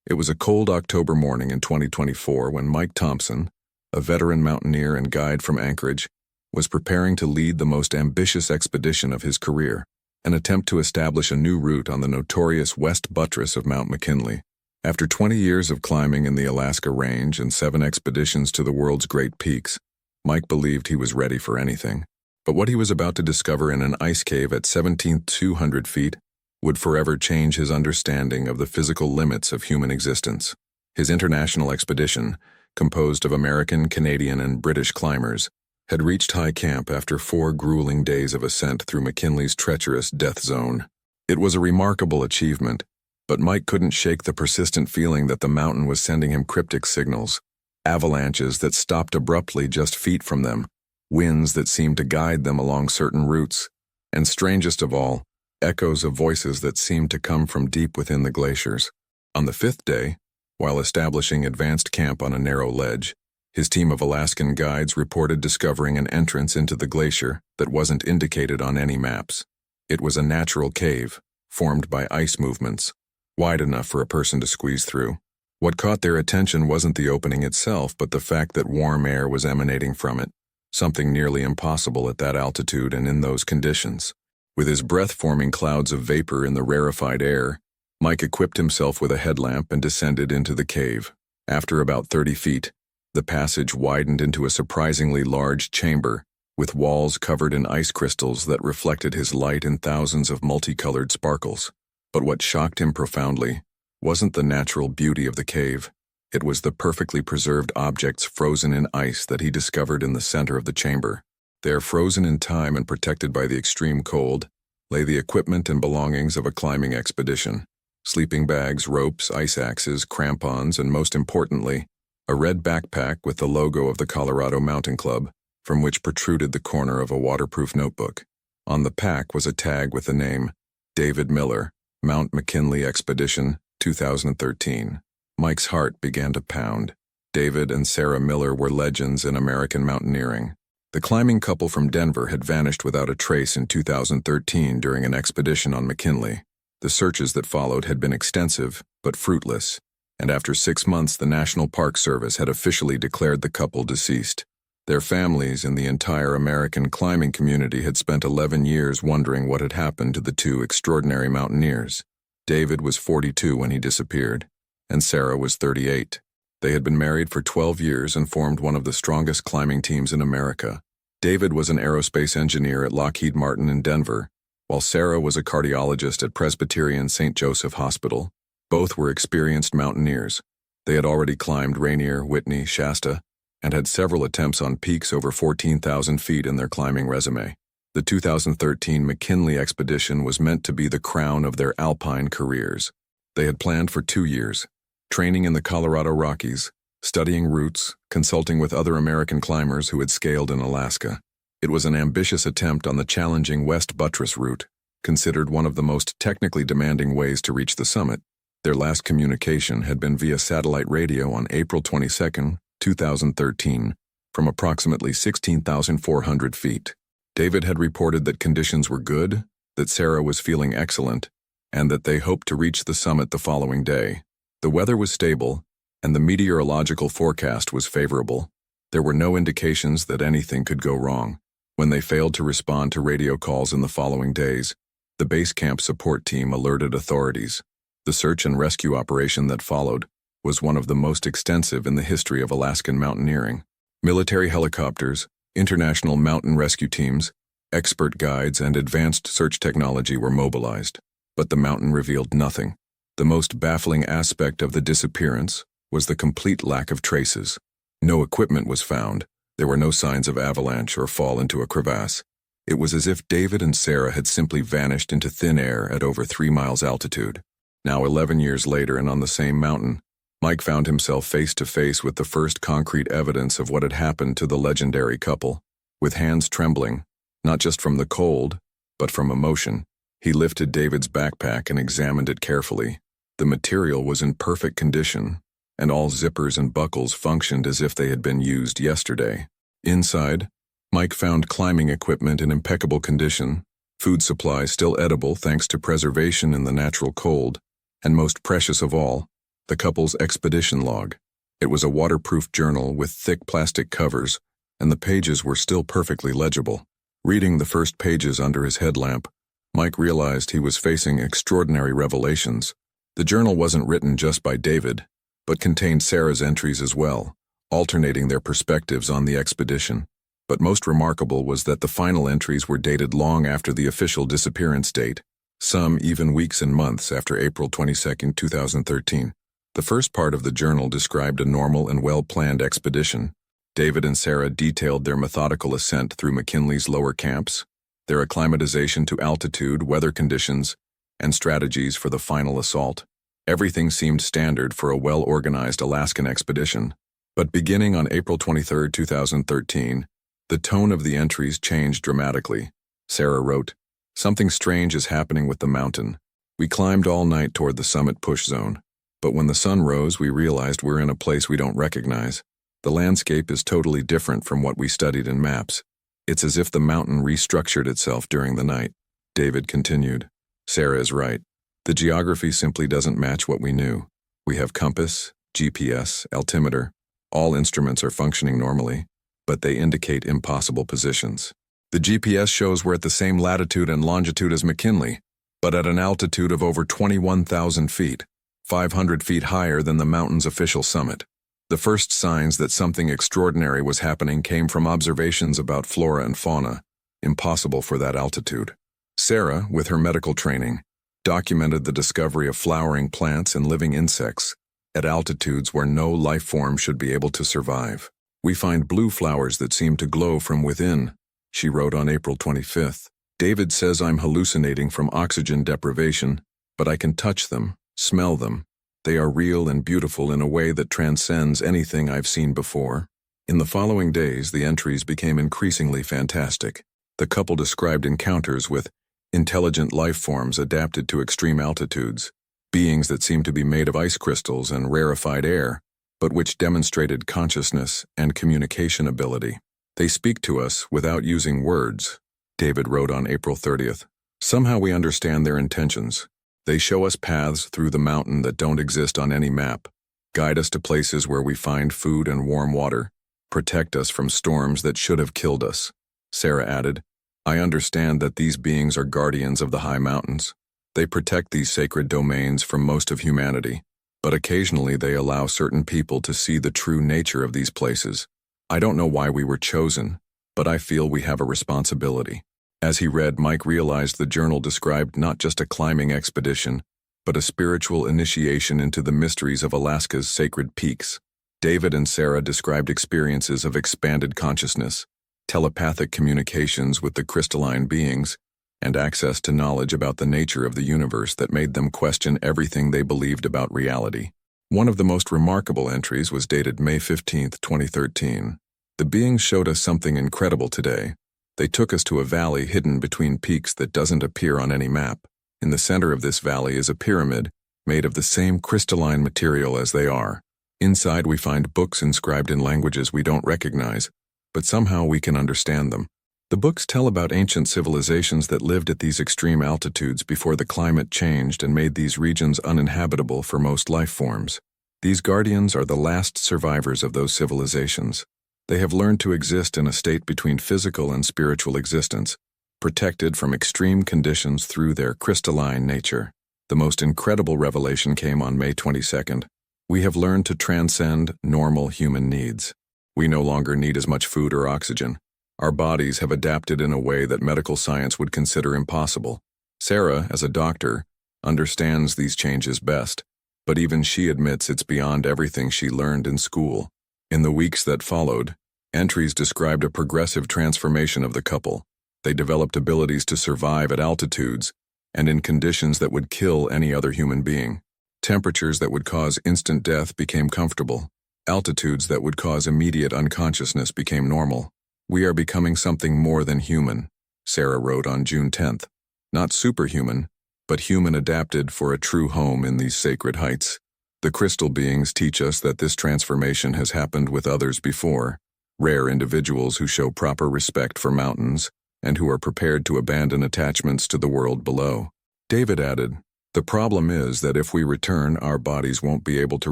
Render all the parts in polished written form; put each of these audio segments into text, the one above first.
It was a cold October morning in 2024 when Mike Thompson, a veteran mountaineer and guide from Anchorage, was preparing to lead the most ambitious expedition of his career, an attempt to establish a new route on the notorious west buttress of Mount McKinley. After 20 years of climbing in the Alaska Range and 7 expeditions to the world's great peaks, Mike believed he was ready for anything. But what he was about to discover in an ice cave at 17,200 feet would forever change his understanding of the physical limits of human existence. His international expedition, composed of American, Canadian, and British climbers, had reached high camp after 4 grueling days of ascent through McKinley's treacherous death zone. It was a remarkable achievement, but Mike couldn't shake the persistent feeling that the mountain was sending him cryptic signals, avalanches that stopped abruptly just feet from them, winds that seemed to guide them along certain routes, and strangest of all, echoes of voices that seemed to come from deep within the glaciers. On the 5th day, while establishing advanced camp on a narrow ledge, his team of Alaskan guides reported discovering an entrance into the glacier that wasn't indicated on any maps. It was a natural cave, formed by ice movements, wide enough for a person to squeeze through. What caught their attention wasn't the opening itself, but the fact that warm air was emanating from it, something nearly impossible at that altitude and in those conditions. With his breath forming clouds of vapor in the rarefied air, Mike equipped himself with a headlamp and descended into the cave. After about 30 feet, the passage widened into a surprisingly large chamber, with walls covered in ice crystals that reflected his light in thousands of multicolored sparkles. But what shocked him profoundly wasn't the natural beauty of the cave. It was the perfectly preserved objects frozen in ice that he discovered in the center of the chamber. There, frozen in time and protected by the extreme cold, lay the equipment and belongings of a climbing expedition. Sleeping bags, ropes, ice axes, crampons, and most importantly, a red backpack with the logo of the Colorado Mountain Club, from which protruded the corner of a waterproof notebook. On the pack was a tag with the name, David Miller, Mount McKinley Expedition, 2013. Mike's heart began to pound. David and Sarah Miller were legends in American mountaineering. The climbing couple from Denver had vanished without a trace in 2013 during an expedition on McKinley. The searches that followed had been extensive, but fruitless, and after 6 months the National Park Service had officially declared the couple deceased. Their families and the entire American climbing community had spent 11 years wondering what had happened to the 2 extraordinary mountaineers. David was 42 when he disappeared, and Sarah was 38. They had been married for 12 years and formed one of the strongest climbing teams in America. David was an aerospace engineer at Lockheed Martin in Denver, while Sarah was a cardiologist at Presbyterian St. Joseph Hospital. Both were experienced mountaineers. They had already climbed Rainier, Whitney, Shasta, and had several attempts on peaks over 14,000 feet in their climbing resume. The 2013 McKinley expedition was meant to be the crown of their alpine careers. They had planned for 2 years, training in the Colorado Rockies, studying routes, consulting with other American climbers who had scaled in Alaska. It was an ambitious attempt on the challenging West Buttress route, considered one of the most technically demanding ways to reach the summit. Their last communication had been via satellite radio on April 22, 2013, from approximately 16,400 feet. David had reported that conditions were good, that Sarah was feeling excellent, and that they hoped to reach the summit the following day. The weather was stable, and the meteorological forecast was favorable. There were no indications that anything could go wrong. When they failed to respond to radio calls in the following days, the base camp support team alerted authorities. The search and rescue operation that followed was one of the most extensive in the history of Alaskan mountaineering. Military helicopters, international mountain rescue teams, expert guides, and advanced search technology were mobilized. But the mountain revealed nothing. The most baffling aspect of the disappearance was the complete lack of traces. No equipment was found. There were no signs of avalanche or fall into a crevasse. It was as if David and Sarah had simply vanished into thin air at over 3 miles altitude. Now 11 years later and on the same mountain, Mike found himself face to face with the first concrete evidence of what had happened to the legendary couple. With hands trembling, not just from the cold, but from emotion, he lifted David's backpack and examined it carefully. The material was in perfect condition, and all zippers and buckles functioned as if they had been used yesterday. Inside, Mike found climbing equipment in impeccable condition, food supplies still edible thanks to preservation in the natural cold, and most precious of all, The couple's expedition log. It was a waterproof journal with thick plastic covers, and the pages were still perfectly legible. Reading the first pages under his headlamp, Mike realized he was facing extraordinary revelations. The journal wasn't written just by David, but contained Sarah's entries as well, alternating their perspectives on the expedition. But most remarkable was that the final entries were dated long after the official disappearance date, some even weeks and months after April 22, 2013. The first part of the journal described a normal and well-planned expedition. David and Sarah detailed their methodical ascent through McKinley's lower camps, their acclimatization to altitude, weather conditions, and strategies for the final assault. Everything seemed standard for a well-organized Alaskan expedition. But beginning on April 23, 2013, the tone of the entries changed dramatically. Sarah wrote, "Something strange is happening with the mountain. We climbed all night toward the summit push zone. But when the sun rose, we realized we're in a place we don't recognize. The landscape is totally different from what we studied in maps. It's as if the mountain restructured itself during the night." David continued, "Sarah is right. The geography simply doesn't match what we knew. We have compass, GPS, altimeter. All instruments are functioning normally, but they indicate impossible positions. The GPS shows we're at the same latitude and longitude as McKinley, but at an altitude of over 21,000 feet. 500 feet higher than the mountain's official summit. The first signs that something extraordinary was happening came from observations about flora and fauna, impossible for that altitude. Sarah, with her medical training, documented the discovery of flowering plants and living insects at altitudes where no life form should be able to survive. "We find blue flowers that seem to glow from within," she wrote on April 25th. "David says I'm hallucinating from oxygen deprivation, but I can touch them, smell them. They are real and beautiful in a way that transcends anything I've seen before." In the following days, the entries became increasingly fantastic. The couple described encounters with intelligent life forms adapted to extreme altitudes, beings that seemed to be made of ice crystals and rarefied air, but which demonstrated consciousness and communication ability. "They speak to us without using words," David wrote on April 30th. "Somehow we understand their intentions. They show us paths through the mountain that don't exist on any map, guide us to places where we find food and warm water, protect us from storms that should have killed us." Sarah added, "I understand that these beings are guardians of the high mountains. They protect these sacred domains from most of humanity, but occasionally they allow certain people to see the true nature of these places. I don't know why we were chosen, but I feel we have a responsibility." As he read, Mike realized the journal described not just a climbing expedition, but a spiritual initiation into the mysteries of Alaska's sacred peaks. David and Sarah described experiences of expanded consciousness, telepathic communications with the crystalline beings, and access to knowledge about the nature of the universe that made them question everything they believed about reality. One of the most remarkable entries was dated May 15, 2013. "The beings showed us something incredible today. They took us to a valley hidden between peaks that doesn't appear on any map. In the center of this valley is a pyramid made of the same crystalline material as they are. Inside we find books inscribed in languages we don't recognize, but somehow we can understand them. The books tell about ancient civilizations that lived at these extreme altitudes before the climate changed and made these regions uninhabitable for most life forms. These guardians are the last survivors of those civilizations. They have learned to exist in a state between physical and spiritual existence, protected from extreme conditions through their crystalline nature." The most incredible revelation came on May 22nd. "We have learned to transcend normal human needs. We no longer need as much food or oxygen. Our bodies have adapted in a way that medical science would consider impossible." Sarah, as a doctor, understands these changes best, but even she admits it's beyond everything she learned in school. In the weeks that followed, entries described a progressive transformation of the couple. They developed abilities to survive at altitudes and in conditions that would kill any other human being. Temperatures that would cause instant death became comfortable. Altitudes that would cause immediate unconsciousness became normal. "We are becoming something more than human," Sarah wrote on June 10th. "Not superhuman, but human adapted for a true home in these sacred heights." The crystal beings teach us that this transformation has happened with others before, rare individuals who show proper respect for mountains and who are prepared to abandon attachments to the world below. David added, The problem is that if we return, our bodies won't be able to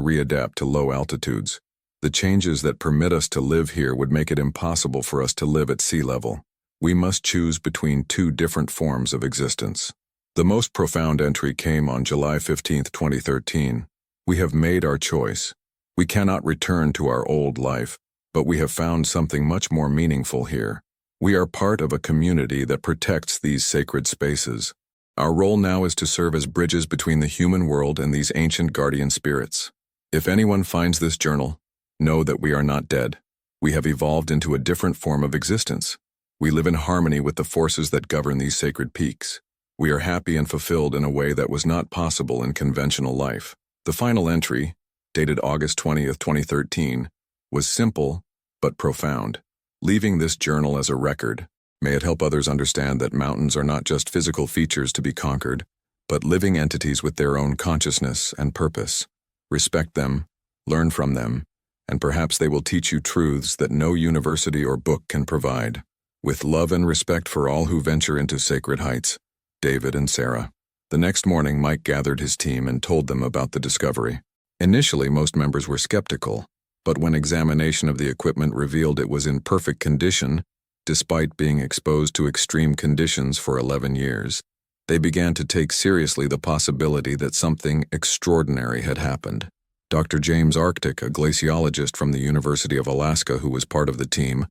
readapt to low altitudes. The changes that permit us to live here would make it impossible for us to live at sea level. We must choose between two different forms of existence. The most profound entry came on July 15, 2013. We have made our choice. We cannot return to our old life, but we have found something much more meaningful here. We are part of a community that protects these sacred spaces. Our role now is to serve as bridges between the human world and these ancient guardian spirits. If anyone finds this journal, know that we are not dead. We have evolved into a different form of existence. We live in harmony with the forces that govern these sacred peaks. We are happy and fulfilled in a way that was not possible in conventional life. The final entry, dated August 20, 2013, was simple but profound. Leaving this journal as a record, may it help others understand that mountains are not just physical features to be conquered, but living entities with their own consciousness and purpose. Respect them, learn from them, and perhaps they will teach you truths that no university or book can provide. With love and respect for all who venture into sacred heights, David and Sarah. The next morning, Mike gathered his team and told them about the discovery. Initially, most members were skeptical, but when examination of the equipment revealed it was in perfect condition, despite being exposed to extreme conditions for 11 years, they began to take seriously the possibility that something extraordinary had happened. Dr. James Arctic, a glaciologist from the University of Alaska who was part of the team,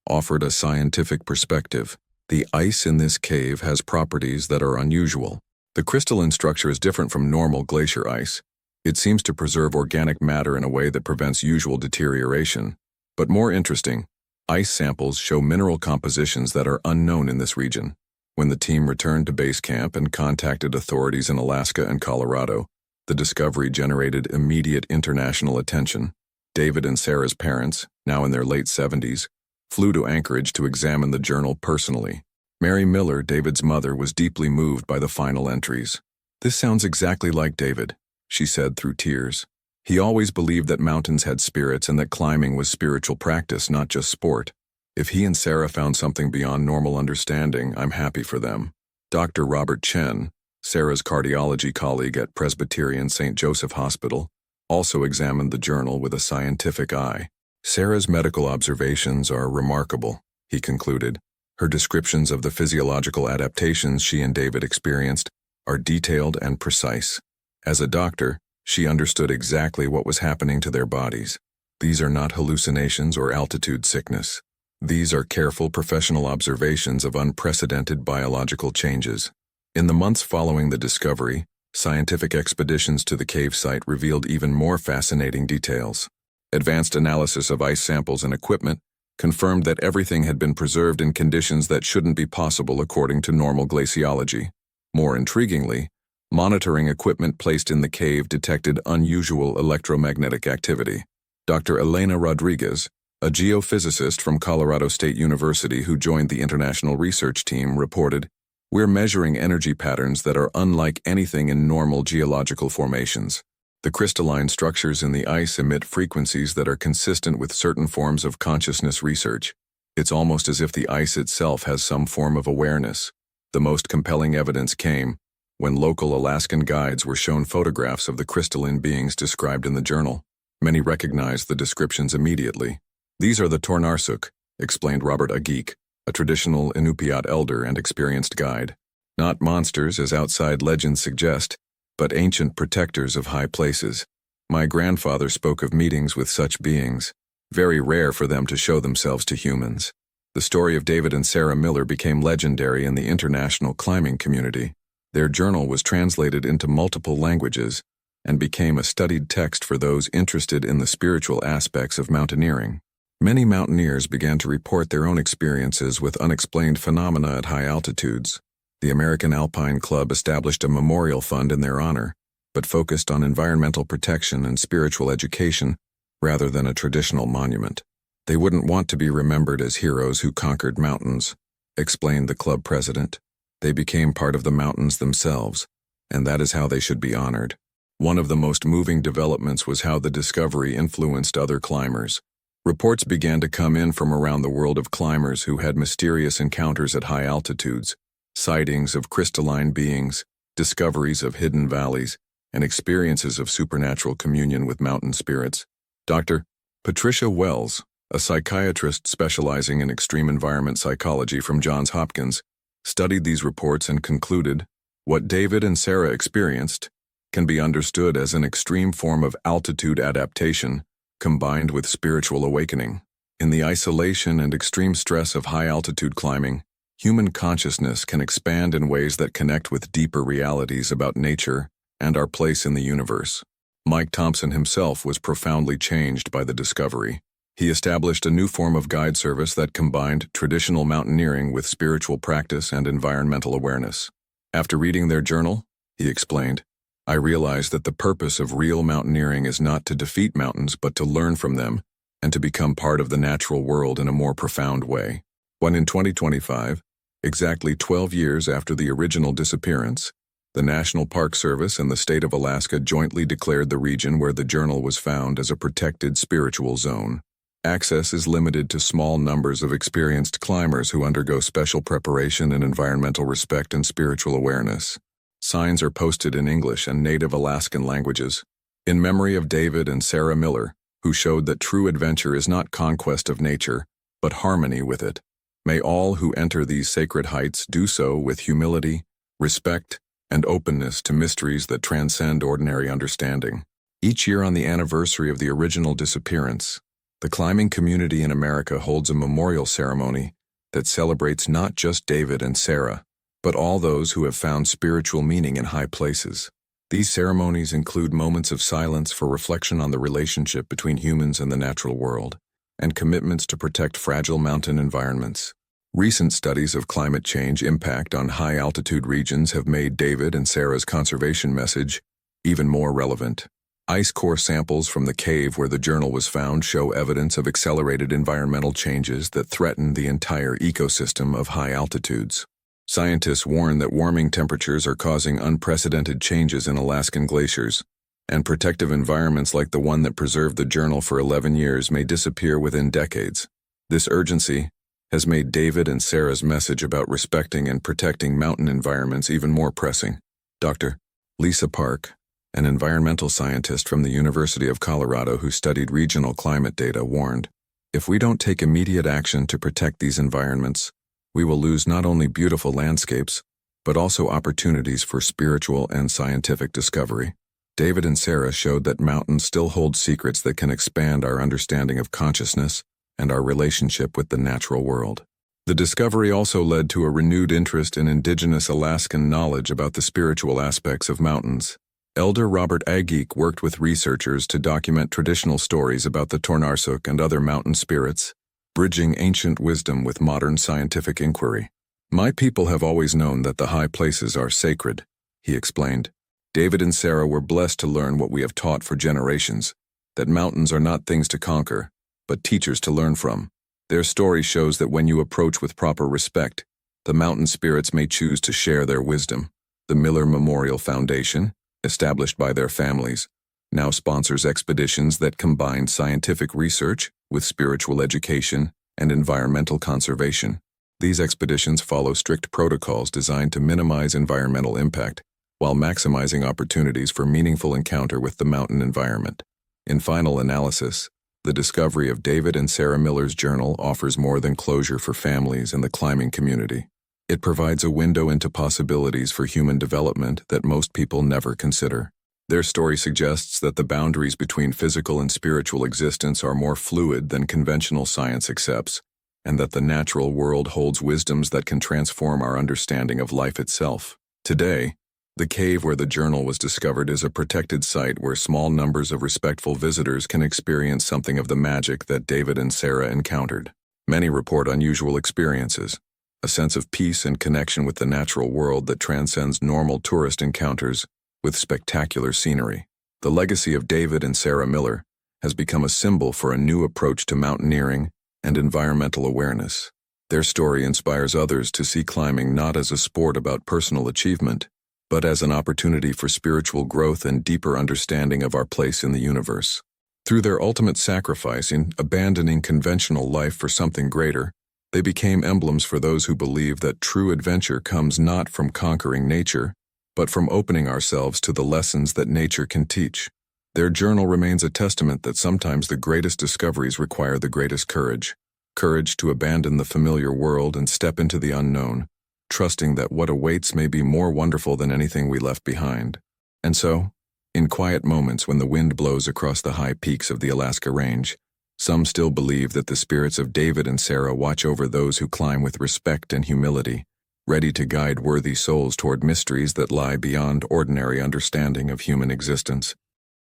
offered a scientific perspective. The ice in this cave has properties that are unusual. The crystalline structure is different from normal glacier ice. It seems to preserve organic matter in a way that prevents usual deterioration. But more interesting, ice samples show mineral compositions that are unknown in this region. When the team returned to base camp and contacted authorities in Alaska and Colorado, the discovery generated immediate international attention. David and Sarah's parents, now in their late 70s, flew to Anchorage to examine the journal personally. Mary Miller, David's mother, was deeply moved by the final entries. "This sounds exactly like David," she said through tears. "He always believed that mountains had spirits and that climbing was spiritual practice, not just sport. If he and Sarah found something beyond normal understanding, I'm happy for them." Dr. Robert Chen, Sarah's cardiology colleague at Presbyterian St. Joseph Hospital, also examined the journal with a scientific eye. "Sarah's medical observations are remarkable," he concluded. "Her descriptions of the physiological adaptations she and David experienced are detailed and precise. As a doctor, she understood exactly what was happening to their bodies. These are not hallucinations or altitude sickness. These are careful professional observations of unprecedented biological changes." In the months following the discovery, scientific expeditions to the cave site revealed even more fascinating details. Advanced analysis of ice samples and equipment confirmed that everything had been preserved in conditions that shouldn't be possible according to normal glaciology. More intriguingly, monitoring equipment placed in the cave detected unusual electromagnetic activity. Dr. Elena Rodriguez, a geophysicist from Colorado State University who joined the international research team, reported, "We're measuring energy patterns that are unlike anything in normal geological formations. The crystalline structures in the ice emit frequencies that are consistent with certain forms of consciousness research. It's almost as if the ice itself has some form of awareness." The most compelling evidence came when local Alaskan guides were shown photographs of the crystalline beings described in the journal. Many recognized the descriptions immediately. "These are the Tornarsuk," explained Robert Agik, a traditional Inupiat elder and experienced guide. "Not monsters as outside legends suggest, but ancient protectors of high places. My grandfather spoke of meetings with such beings. Very rare for them to show themselves to humans." The story of David and Sarah Miller became legendary in the international climbing community. Their journal was translated into multiple languages and became a studied text for those interested in the spiritual aspects of mountaineering. Many mountaineers began to report their own experiences with unexplained phenomena at high altitudes. The American Alpine Club established a memorial fund in their honor, but focused on environmental protection and spiritual education rather than a traditional monument. "They wouldn't want to be remembered as heroes who conquered mountains," explained the club president. "They became part of the mountains themselves, and that is how they should be honored." One of the most moving developments was how the discovery influenced other climbers. Reports began to come in from around the world of climbers who had mysterious encounters at high altitudes, sightings of crystalline beings, discoveries of hidden valleys, and experiences of supernatural communion with mountain spirits. Dr. Patricia Wells, a psychiatrist specializing in extreme environment psychology from Johns Hopkins, studied these reports and concluded, what David and Sarah experienced can be understood as an extreme form of altitude adaptation combined with spiritual awakening. In the isolation and extreme stress of high-altitude climbing, human consciousness can expand in ways that connect with deeper realities about nature and our place in the universe. Mike Thompson himself was profoundly changed by the discovery. He established a new form of guide service that combined traditional mountaineering with spiritual practice and environmental awareness. After reading their journal, he explained, I realized that the purpose of real mountaineering is not to defeat mountains but to learn from them and to become part of the natural world in a more profound way. When in 2025, exactly 12 years after the original disappearance, the National Park Service and the state of Alaska jointly declared the region where the journal was found as a protected spiritual zone. Access is limited to small numbers of experienced climbers who undergo special preparation in environmental respect and spiritual awareness. Signs are posted in English and Native Alaskan languages, in memory of David and Sarah Miller, who showed that true adventure is not conquest of nature, but harmony with it. May all who enter these sacred heights do so with humility, respect, and openness to mysteries that transcend ordinary understanding. Each year on the anniversary of the original disappearance, the climbing community in America holds a memorial ceremony that celebrates not just David and Sarah, but all those who have found spiritual meaning in high places. These ceremonies include moments of silence for reflection on the relationship between humans and the natural world, and commitments to protect fragile mountain environments. Recent studies of climate change impact on high-altitude regions have made David and Sarah's conservation message even more relevant. Ice core samples from the cave where the journal was found show evidence of accelerated environmental changes that threaten the entire ecosystem of high altitudes. Scientists warn that warming temperatures are causing unprecedented changes in Alaskan glaciers, and protective environments like the one that preserved the journal for 11 years may disappear within decades. This urgency has made David and Sarah's message about respecting and protecting mountain environments even more pressing. Dr. Lisa Park, an environmental scientist from the University of Colorado who studied regional climate data, warned, if we don't take immediate action to protect these environments, we will lose not only beautiful landscapes, but also opportunities for spiritual and scientific discovery. David and Sarah showed that mountains still hold secrets that can expand our understanding of consciousness and our relationship with the natural world. The discovery also led to a renewed interest in indigenous Alaskan knowledge about the spiritual aspects of mountains. Elder Robert Aggeek worked with researchers to document traditional stories about the Tornarsuk and other mountain spirits, bridging ancient wisdom with modern scientific inquiry. My people have always known that the high places are sacred, he explained. David and Sarah were blessed to learn what we have taught for generations, that mountains are not things to conquer, but teachers to learn from. Their story shows that when you approach with proper respect, the mountain spirits may choose to share their wisdom. The Miller Memorial Foundation, established by their families, now sponsors expeditions that combine scientific research with spiritual education and environmental conservation. These expeditions follow strict protocols designed to minimize environmental impact while maximizing opportunities for meaningful encounter with the mountain environment. In final analysis, the discovery of David and Sarah Miller's journal offers more than closure for families and the climbing community. It provides a window into possibilities for human development that most people never consider. Their story suggests that the boundaries between physical and spiritual existence are more fluid than conventional science accepts, and that the natural world holds wisdoms that can transform our understanding of life itself. Today, the cave where the journal was discovered is a protected site where small numbers of respectful visitors can experience something of the magic that David and Sarah encountered. Many report unusual experiences, a sense of peace and connection with the natural world that transcends normal tourist encounters with spectacular scenery. The legacy of David and Sarah Miller has become a symbol for a new approach to mountaineering and environmental awareness. Their story inspires others to see climbing not as a sport about personal achievement, but as an opportunity for spiritual growth and deeper understanding of our place in the universe. Through their ultimate sacrifice in abandoning conventional life for something greater, they became emblems for those who believe that true adventure comes not from conquering nature, but from opening ourselves to the lessons that nature can teach. Their journal remains a testament that sometimes the greatest discoveries require the greatest courage. Courage to abandon the familiar world and step into the unknown, trusting that what awaits may be more wonderful than anything we left behind. And so, in quiet moments when the wind blows across the high peaks of the Alaska Range, some still believe that the spirits of David and Sarah watch over those who climb with respect and humility, ready to guide worthy souls toward mysteries that lie beyond ordinary understanding of human existence.